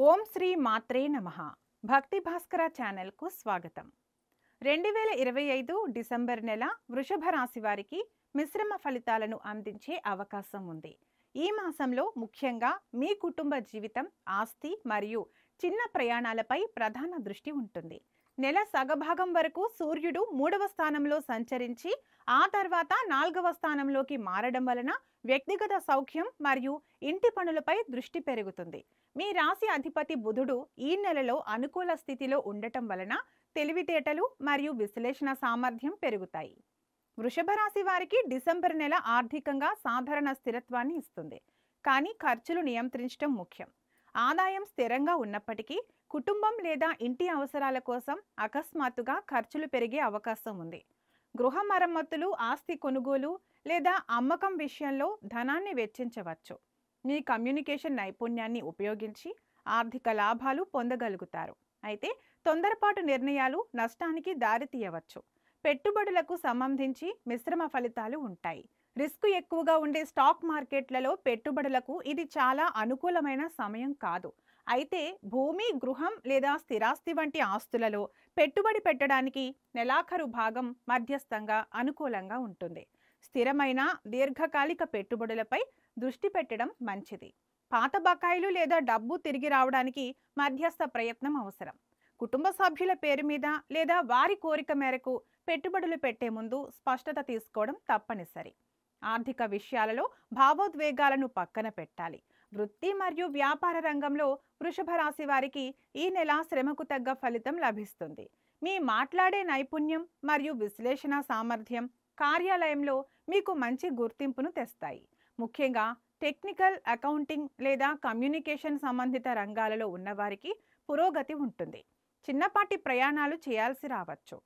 ఓం శ్రీ మాత్రే నమః. భక్తి భాస్కర ఛానల్కు స్వాగతం. 2025 డిసెంబర్ నెల వృషభ రాశి వారికి మిశ్రమ ఫలితాలను అందించే అవకాశం ఉంది. ఈ మాసంలో ముఖ్యంగా మీ కుటుంబ జీవితం, ఆస్తి మరియు చిన్న ప్రయాణాలపై ప్రధాన దృష్టి ఉంటుంది. నెల సగభాగం వరకు సూర్యుడు 3వ స్థానంలో సంచరించి ఆ తర్వాత 4వ స్థానంలోకి మారడం వలన వ్యక్తిగత సౌఖ్యం మరియు ఇంటి పనులపై దృష్టి పెరుగుతుంది. మీ రాశి అధిపతి బుధుడు ఈ నెలలో అనుకూల స్థితిలో ఉండటం వలన తెలివితేటలు మరియు విశ్లేషణ సామర్థ్యం పెరుగుతాయి. వృషభ రాశి వారికి డిసెంబర్ నెల ఆర్థికంగా సాధారణ స్థిరత్వాన్ని ఇస్తుంది. కానీ ఖర్చులు నియంత్రించడం ముఖ్యం. ఆదాయం స్థిరంగా ఉన్నప్పటికీ కుటుంబం లేదా ఇంటి అవసరాల కోసం అకస్మాత్తుగా ఖర్చులు పెరిగే అవకాశం ఉంది. గృహ మరమ్మతులు, ఆస్తి కొనుగోలు లేదా అమ్మకం విషయంలో ధనాన్ని వెచ్చించవచ్చు. మీ కమ్యూనికేషన్ నైపుణ్యాన్ని ఉపయోగించి ఆర్థిక లాభాలు పొందగలుగుతారు. అయితే తొందరపాటు నిర్ణయాలు నష్టానికి దారితీయవచ్చు. పెట్టుబడులకు సంబంధించి మిశ్రమ ఫలితాలు ఉంటాయి. రిస్క్ ఎక్కువగా ఉండే స్టాక్ మార్కెట్లలో పెట్టుబడులకు ఇది చాలా అనుకూలమైన సమయం కాదు. అయితే భూమి, గృహం లేదా స్థిరాస్తి వంటి ఆస్తులలో పెట్టుబడి పెట్టడానికి నెలాఖరు భాగం మధ్యస్థంగా అనుకూలంగా ఉంటుంది. స్థిరమైన దీర్ఘకాలిక పెట్టుబడులపై దృష్టి పెట్టడం మంచిది. పాత బకాయిలు లేదా డబ్బు తిరిగి రావడానికి మధ్యస్థ ప్రయత్నం అవసరం. కుటుంబ సభ్యుల పేరు మీద లేదా వారి కోరిక మేరకు పెట్టుబడులు పెట్టే ముందు స్పష్టత తీసుకోవడం తప్పనిసరి. ఆర్థిక విషయాలలో భావోద్వేగాలను పక్కన పెట్టాలి. వృత్తి మరియు వ్యాపార రంగంలో వృషభ రాశి వారికి ఈ నెల శ్రమకు తగ్గ ఫలితం లభిస్తుంది. మీ మాట్లాడే నైపుణ్యం మరియు విశ్లేషణ సామర్థ్యం కార్యాలయంలో మీకు మంచి గుర్తింపును తెస్తాయి. ముఖ్యంగా టెక్నికల్, అకౌంటింగ్ లేదా కమ్యూనికేషన్ సంబంధిత రంగాలలో ఉన్నవారికి పురోగతి ఉంటుంది. చిన్నపాటి ప్రయాణాలు చేయాల్సి రావచ్చు.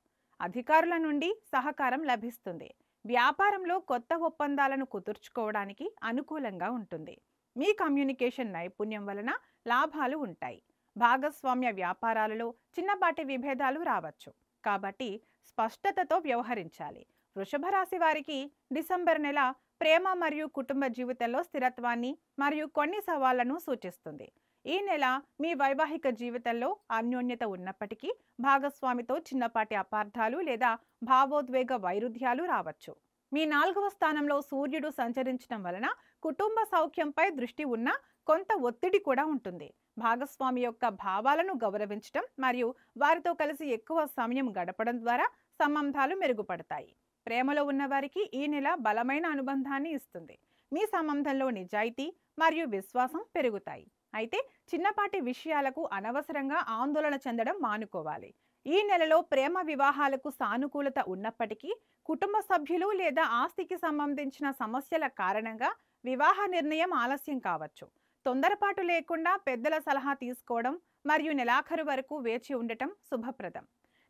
అధికారుల నుండి సహకారం లభిస్తుంది. వ్యాపారంలో కొత్త ఒప్పందాలను కుదుర్చుకోవడానికి అనుకూలంగా ఉంటుంది. మీ కమ్యూనికేషన్ నైపుణ్యం వలన లాభాలు ఉంటాయి. భాగస్వామ్య వ్యాపారాలలో చిన్నపాటి విభేదాలు రావచ్చు. కాబట్టి స్పష్టతతో వ్యవహరించాలి. వృషభ రాశి వారికి డిసెంబర్ నెల ప్రేమ మరియు కుటుంబ జీవితంలో స్థిరత్వాన్ని మరియు కొన్ని సవాళ్లను సూచిస్తుంది. ఈ నెల మీ వైవాహిక జీవితంలో అన్యోన్యత ఉన్నప్పటికీ భాగస్వామితో చిన్నపాటి అపార్థాలు లేదా భావోద్వేగ వైరుధ్యాలు రావచ్చు. మీ 4వ స్థానంలో సూర్యుడు సంచరించడం వలన కుటుంబ సౌఖ్యంపై దృష్టి ఉన్న కొంత ఒత్తిడి కూడా ఉంటుంది. భాగస్వామి యొక్క భావాలను గౌరవించడం మరియు వారితో కలిసి ఎక్కువ సమయం గడపడం ద్వారా సంబంధాలు మెరుగుపడతాయి. ప్రేమలో ఉన్నవారికి ఈ నెల బలమైన అనుబంధాన్ని ఇస్తుంది. మీ సంబంధంలో నిజాయితీ మరియు విశ్వాసం పెరుగుతాయి. అయితే చిన్నపాటి విషయాలకు అనవసరంగా ఆందోళన చెందడం మానుకోవాలి. ఈ నెలలో ప్రేమ వివాహాలకు సానుకూలత ఉన్నప్పటికీ కుటుంబ సభ్యులు లేదా ఆస్తికి సంబంధించిన సమస్యల కారణంగా వివాహ నిర్ణయం ఆలస్యం కావచ్చు. తొందరపాటు లేకుండా పెద్దల సలహా తీసుకోవడం మరియు నెలాఖరు వరకు వేచి ఉండటం శుభప్రదం.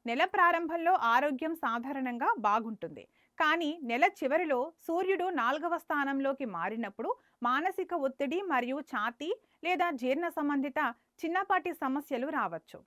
నెల ప్రారంభంలో ఆరోగ్యం సాధారణంగా బాగుంటుంది. కానీ నెల చివరిలో సూర్యుడు 4వ స్థానంలోకి మారినప్పుడు మానసిక ఒత్తిడి మరియు ఛాతీ లేదా జీర్ణ సంబంధిత చిన్నపాటి సమస్యలు రావచ్చు.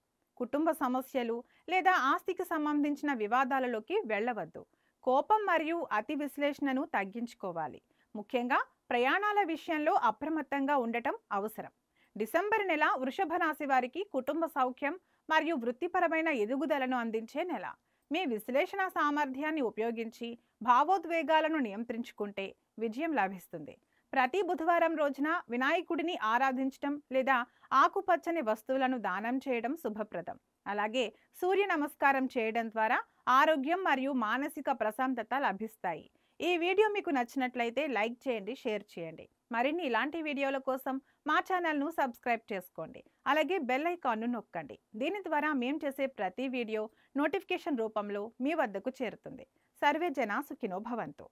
కుటుంబ సమస్యలు లేదా ఆస్తికి సంబంధించిన వివాదాలలోకి వెళ్ళవద్దు. కోపం మరియు అతి విశ్లేషణను తగ్గించుకోవాలి. ముఖ్యంగా ప్రయాణాల విషయంలో అప్రమత్తంగా ఉండటం అవసరం. డిసెంబర్ నెల వృషభ రాశి వారికి కుటుంబ సౌఖ్యం మరియు వృత్తిపరమైన ఎదుగుదలను అందించే నెల. మీ విశ్లేషణ సామర్థ్యాన్ని ఉపయోగించి భావోద్వేగాలను నియంత్రించుకుంటే విజయం లభిస్తుంది. ప్రతి బుధవారం రోజున వినాయకుడిని ఆరాధించడం లేదా ఆకుపచ్చని వస్తువులను దానం చేయడం శుభప్రదం. అలాగే సూర్య నమస్కారం చేయడం ద్వారా ఆరోగ్యం మరియు మానసిక ప్రశాంతత లభిస్తాయి. ఈ వీడియో మీకు నచ్చినట్లయితే లైక్ చేయండి, షేర్ చేయండి. మరిన్ని ఇలాంటి వీడియోల కోసం మా ఛానల్ను సబ్స్క్రైబ్ చేసుకోండి. అలాగే బెల్ ఐకాన్ను నొక్కండి. దీని ద్వారా మేము చేసే ప్రతి వీడియో నోటిఫికేషన్ రూపంలో మీ వద్దకు చేరుతుంది. సర్వే జన సుఖినో భవంతు.